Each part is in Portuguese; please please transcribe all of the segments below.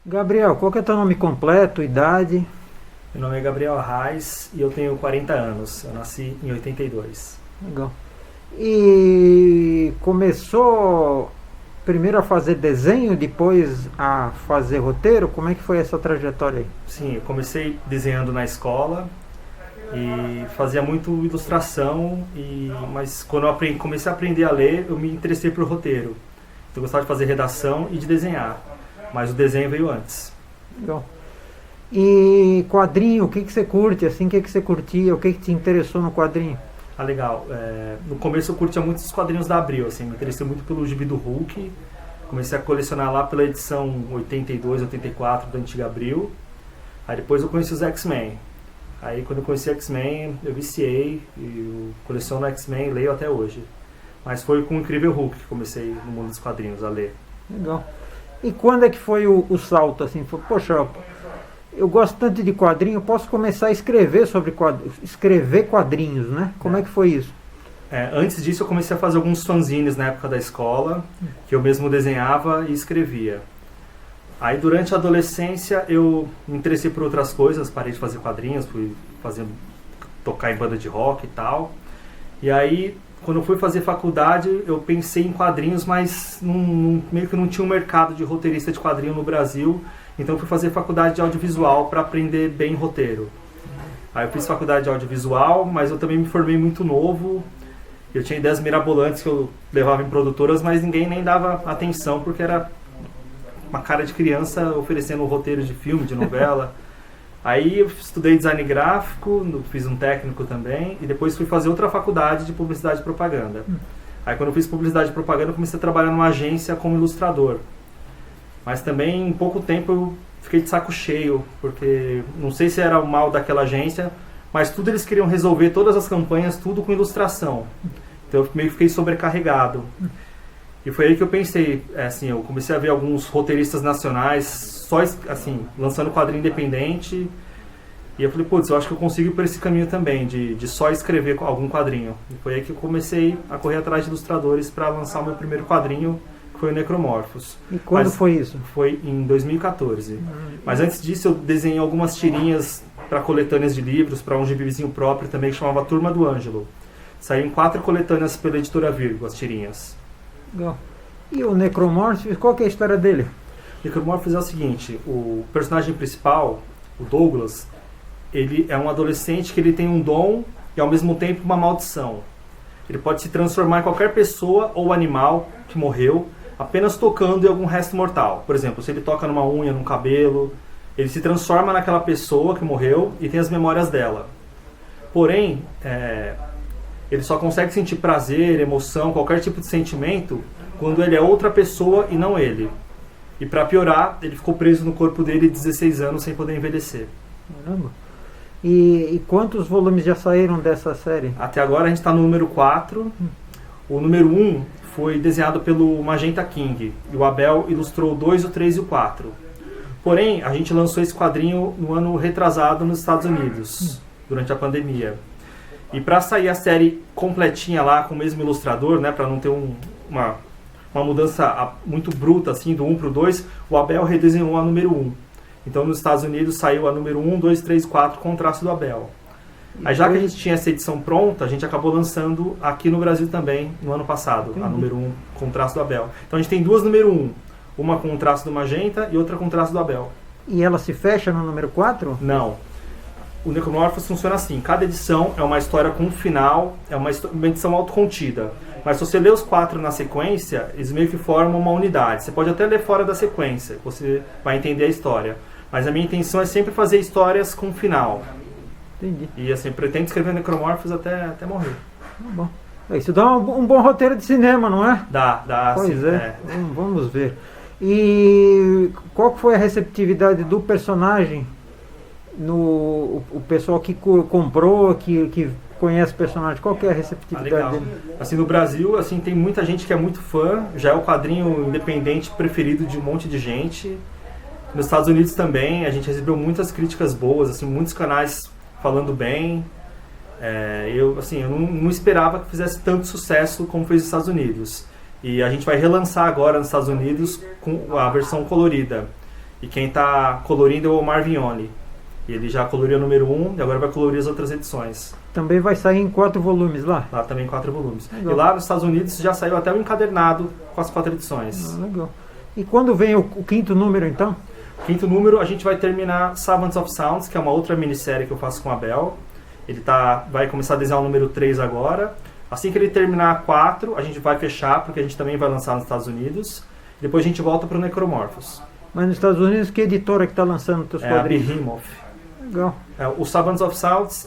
Gabriel, qual que é teu nome completo, idade? Meu nome é Gabriel Arraes e eu tenho 40 anos. Eu nasci em 82. Legal. E começou primeiro a fazer desenho, depois a fazer roteiro? Como é que foi essa trajetória aí? Sim, eu comecei desenhando na escola e fazia muito ilustração, mas quando eu comecei a aprender a ler, eu me interessei por roteiro. Eu gostava de fazer redação e de desenhar, mas o desenho veio antes. Legal. E quadrinho, o que você curte? Assim, o que você curtia? O que te interessou no quadrinho? Ah, legal. No começo eu curtia muito os quadrinhos da Abril, assim, me interessei muito pelo gibi do Hulk. Comecei a colecionar lá pela edição 82, 84 da antiga Abril. Aí depois eu conheci os X-Men. Aí quando eu conheci X-Men, eu viciei e eu coleciono X-Men e leio até hoje. Mas foi com o Incrível Hulk que comecei no mundo dos quadrinhos a ler. Legal. E quando é que foi o salto, assim? Foi, poxa, eu gosto tanto de quadrinho, posso começar a escrever sobre escrever quadrinhos, né? Como é que foi isso? Antes disso eu comecei a fazer alguns fanzines na época da escola, que eu mesmo desenhava e escrevia. Aí durante a adolescência eu me interessei por outras coisas, parei de fazer quadrinhos, fui tocar em banda de rock e tal. E aí, quando eu fui fazer faculdade, eu pensei em quadrinhos, mas meio que não tinha um mercado de roteirista de quadrinho no Brasil. Então eu fui fazer faculdade de audiovisual para aprender bem roteiro. Aí eu fiz faculdade de audiovisual, mas eu também me formei muito novo. Eu tinha ideias mirabolantes que eu levava em produtoras, mas ninguém nem dava atenção, porque era uma cara de criança oferecendo roteiro de filme, de novela. Aí eu estudei design gráfico, fiz um técnico também, e depois fui fazer outra faculdade de publicidade e propaganda. Aí quando eu fiz publicidade e propaganda, eu comecei a trabalhar numa agência como ilustrador. Mas também em pouco tempo eu fiquei de saco cheio, porque não sei se era o mal daquela agência, mas tudo eles queriam resolver, todas as campanhas, tudo com ilustração. Então eu meio que fiquei sobrecarregado. E foi aí que eu pensei, assim, eu comecei a ver alguns roteiristas nacionais só assim, lançando quadrinho independente. E eu falei, putz, eu acho que eu consigo ir por esse caminho também, de só escrever algum quadrinho. E foi aí que eu comecei a correr atrás de ilustradores para lançar o meu primeiro quadrinho, que foi o Necromorphos. E quando foi isso? Foi em 2014. Mas antes disso eu desenhei algumas tirinhas para coletâneas de livros, para um gibizinho próprio também, que chamava Turma do Ângelo. Saiu em 4 coletâneas pela editora Virgo, as tirinhas. Legal. E o Necromorphos, qual que é a história dele? O Necromorphos é o seguinte, o personagem principal, o Douglas, ele é um adolescente que ele tem um dom e ao mesmo tempo uma maldição. Ele pode se transformar em qualquer pessoa ou animal que morreu, apenas tocando em algum resto mortal. Por exemplo, se ele toca numa unha, num cabelo, ele se transforma naquela pessoa que morreu e tem as memórias dela. Porém, ele só consegue sentir prazer, emoção, qualquer tipo de sentimento quando ele é outra pessoa e não ele. E para piorar, ele ficou preso no corpo dele 16 anos sem poder envelhecer. Caramba. E quantos volumes já saíram dessa série? Até agora a gente está no número 4. O número 1 foi desenhado pelo Magenta King. E o Abel ilustrou o 2, o 3 e o 4. Porém, a gente lançou esse quadrinho no ano retrasado nos Estados Unidos, durante a pandemia. E para sair a série completinha lá, com o mesmo ilustrador, né, para não ter uma mudança muito bruta assim, do 1 para o 2, o Abel redesenhou a número 1. Então nos Estados Unidos saiu a número 1, 2, 3, 4 com o traço do Abel. Aí já que a gente tinha essa edição pronta, a gente acabou lançando aqui no Brasil também, no ano passado, a número 1 com o traço do Abel. Então a gente tem duas número 1, uma com o traço do Magenta e outra com o traço do Abel. E ela se fecha no número 4? Não. O Necromorphos funciona assim, cada edição é uma história com um final, é uma edição autocontida. Mas se você lê os 4 na sequência, eles meio que formam uma unidade. Você pode até ler fora da sequência, você vai entender a história. Mas a minha intenção é sempre fazer histórias com final. Entendi. E assim, pretendo escrever Necromorphos até morrer. Bom. Isso dá um bom roteiro de cinema, não é? Dá. Pois sim, é. Vamos ver. E qual foi a receptividade do personagem? O pessoal que comprou, que conhece o personagem, qual que é a receptividade legal. dele? Assim, no Brasil, assim, tem muita gente que é muito fã, já é o quadrinho independente preferido de um monte de gente. Nos Estados Unidos também, a gente recebeu muitas críticas boas, assim, muitos canais falando bem. Eu não esperava que fizesse tanto sucesso como fez nos Estados Unidos. E a gente vai relançar agora nos Estados Unidos com a versão colorida. E quem está colorindo é o Omar Vignoli. Ele já coloriu o número 1 e agora vai colorir as outras edições. Também vai sair em 4 volumes lá? Lá também 4 volumes. Legal. E lá nos Estados Unidos já saiu até o encadernado com as 4 edições. Legal. E quando vem o 5º número, então? O 5º número a gente vai terminar Savants of Sounds, que é uma outra minissérie que eu faço com a Abel. Ele vai começar a desenhar o número 3 agora. Assim que ele terminar a 4, a gente vai fechar, porque a gente também vai lançar nos Estados Unidos. Depois a gente volta para o Necromorphos. Mas nos Estados Unidos, que editora que está lançando os teus quadrinhos? A Behemoth. Legal. O Savants of Sounds,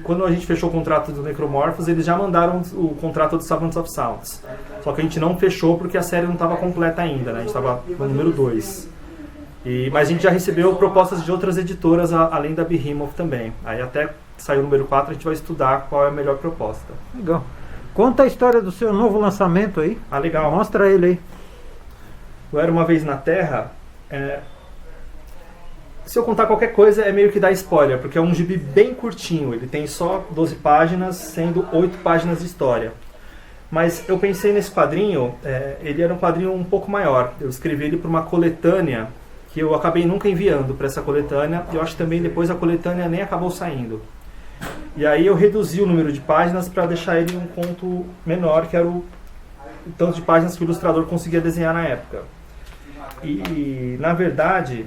quando a gente fechou o contrato do Necromorphos, eles já mandaram o contrato do Savants of Sounds. Só que a gente não fechou porque a série não estava completa ainda, né? A gente estava no número 2. Mas a gente já recebeu propostas de outras editoras, além da Behemoth também. Aí até sair o número 4, a gente vai estudar qual é a melhor proposta. Legal. Conta a história do seu novo lançamento aí. Ah, legal. Mostra ele aí. O Era Uma Vez na Terra... Se eu contar qualquer coisa, é meio que dar spoiler, porque é um gibi bem curtinho. Ele tem só 12 páginas, sendo 8 páginas de história. Mas eu pensei nesse quadrinho, ele era um quadrinho um pouco maior. Eu escrevi ele para uma coletânea, que eu acabei nunca enviando para essa coletânea. E eu acho que também depois a coletânea nem acabou saindo. E aí eu reduzi o número de páginas para deixar ele um conto menor, que era o tanto de páginas que o ilustrador conseguia desenhar na época. E na verdade...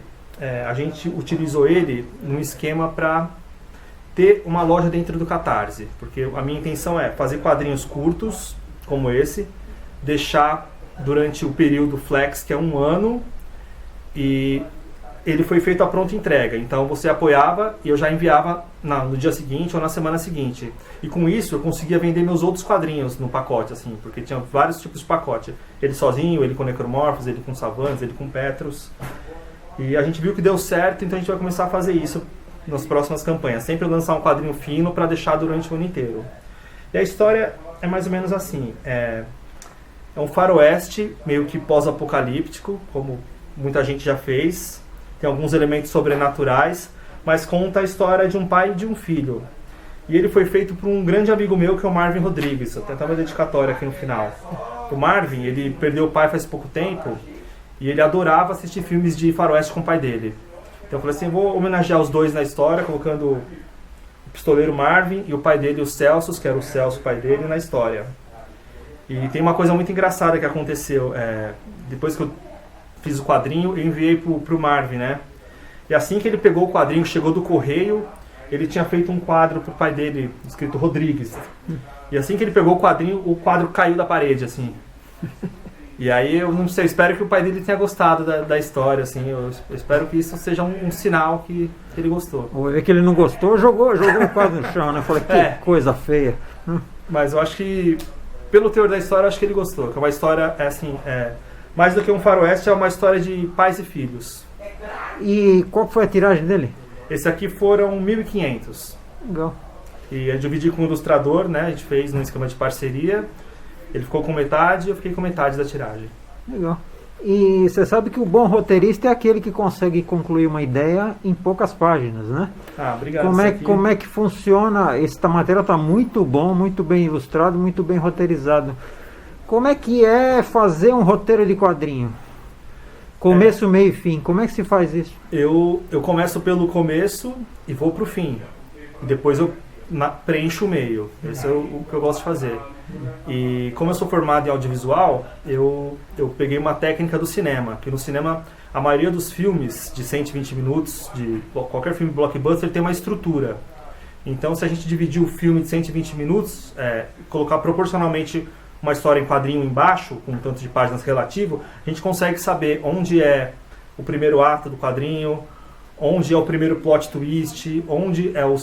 a gente utilizou ele num esquema para ter uma loja dentro do Catarse, porque a minha intenção é fazer quadrinhos curtos, como esse, deixar durante o período Flex, que é 1 ano, e ele foi feito a pronta entrega, então você apoiava e eu já enviava no dia seguinte ou na semana seguinte, e com isso eu conseguia vender meus outros quadrinhos no pacote, assim, porque tinha vários tipos de pacote, ele sozinho, ele com Necromorphos, ele com Savants, ele com Petros. E a gente viu que deu certo, então a gente vai começar a fazer isso nas próximas campanhas. Sempre lançar um quadrinho fino para deixar durante o ano inteiro. E a história é mais ou menos assim. É um faroeste meio que pós-apocalíptico, como muita gente já fez. Tem alguns elementos sobrenaturais, mas conta a história de um pai e de um filho. E ele foi feito por um grande amigo meu, que é o Marvin Rodrigues. Eu tenho uma dedicatória aqui no final. O Marvin, ele perdeu o pai faz pouco tempo, e ele adorava assistir filmes de faroeste com o pai dele. Então eu falei assim, vou homenagear os dois na história, colocando o pistoleiro Marvin e o pai dele, o Celso, que era o Celso, pai dele, na história. E tem uma coisa muito engraçada que aconteceu. Depois que eu fiz o quadrinho, eu enviei pro Marvin, né? E assim que ele pegou o quadrinho, chegou do correio, ele tinha feito um quadro pro pai dele, escrito Rodrigues. E assim que ele pegou o quadro caiu da parede, assim. E aí eu não sei, eu espero que o pai dele tenha gostado da história, assim, eu espero que isso seja um sinal que ele gostou. Ou é que ele não gostou, jogou o quadro no chão, né? Falei, que coisa feia. Mas eu acho que, pelo teor da história, eu acho que ele gostou, que é uma história, assim, mais do que um faroeste, é uma história de pais e filhos. E qual foi a tiragem dele? Esse aqui foram 1.500. Legal. E eu dividi com o ilustrador, né, a gente fez num esquema de parceria. Ele ficou com metade e eu fiquei com metade da tiragem. Legal. E você sabe que o bom roteirista é aquele que consegue concluir uma ideia em poucas páginas, né? Ah, obrigado. Como é que funciona? Esta matéria está muito bom, muito bem ilustrado, muito bem roteirizado. Como é que é fazer um roteiro de quadrinho? Começo, meio e fim. Como é que se faz isso? Eu começo pelo começo e vou para o fim. Depois eu preencho o meio. Esse é o que eu gosto de fazer. E como eu sou formado em audiovisual, eu peguei uma técnica do cinema, que no cinema a maioria dos filmes de 120 minutos, de qualquer filme blockbuster, tem uma estrutura. Então se a gente dividir o filme de 120 minutos, colocar proporcionalmente uma história em quadrinho embaixo, com um tanto de páginas relativo, a gente consegue saber onde é o primeiro ato do quadrinho, onde é o primeiro plot twist, onde é o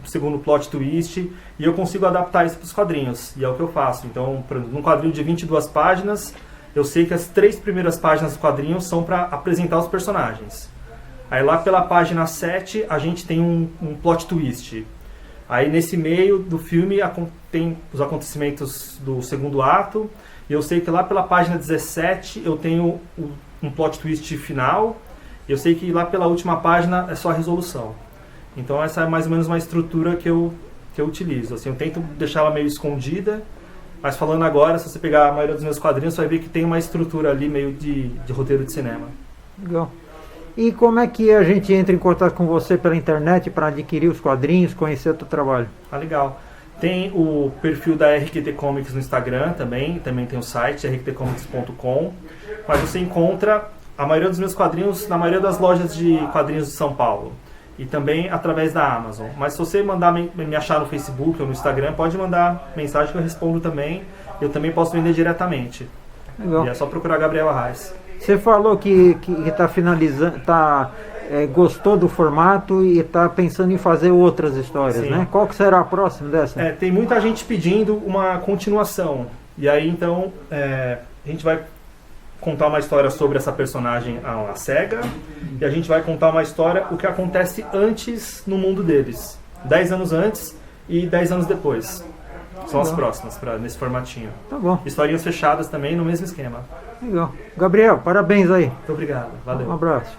segundo plot twist, e eu consigo adaptar isso para os quadrinhos, e é o que eu faço. Então, por exemplo, num quadrinho de 22 páginas, eu sei que as 3 primeiras páginas do quadrinho são para apresentar os personagens. Aí lá pela página 7, a gente tem um plot twist. Aí nesse meio do filme tem os acontecimentos do segundo ato, e eu sei que lá pela página 17 eu tenho um plot twist final. Eu sei que lá pela última página é só a resolução. Então essa é mais ou menos uma estrutura que eu utilizo. Assim, eu tento deixar ela meio escondida, mas falando agora, se você pegar a maioria dos meus quadrinhos, você vai ver que tem uma estrutura ali meio de roteiro de cinema. Legal. E como é que a gente entra em contato com você pela internet para adquirir os quadrinhos, conhecer o teu trabalho? Ah, legal. Tem o perfil da RQT Comics no Instagram também tem o site rqtcomics.com, mas você encontra a maioria dos meus quadrinhos na maioria das lojas de quadrinhos de São Paulo e também através da Amazon. Mas se você mandar me achar no Facebook ou no Instagram, pode mandar mensagem que eu respondo também. Eu também posso vender diretamente. Legal. E é só procurar Gabriel Arraes. Você falou que está finalizando, gostou do formato e está pensando em fazer outras histórias, Sim. né? Qual que será a próxima dessa? Tem muita gente pedindo uma continuação. E aí então a gente vai contar uma história sobre essa personagem, a Cega, e a gente vai contar uma história, o que acontece antes no mundo deles. 10 anos antes e 10 anos depois. São as próximas, nesse formatinho. Tá bom. Historinhas fechadas também, no mesmo esquema. Legal. Gabriel, parabéns aí. Muito obrigado. Valeu. Um abraço.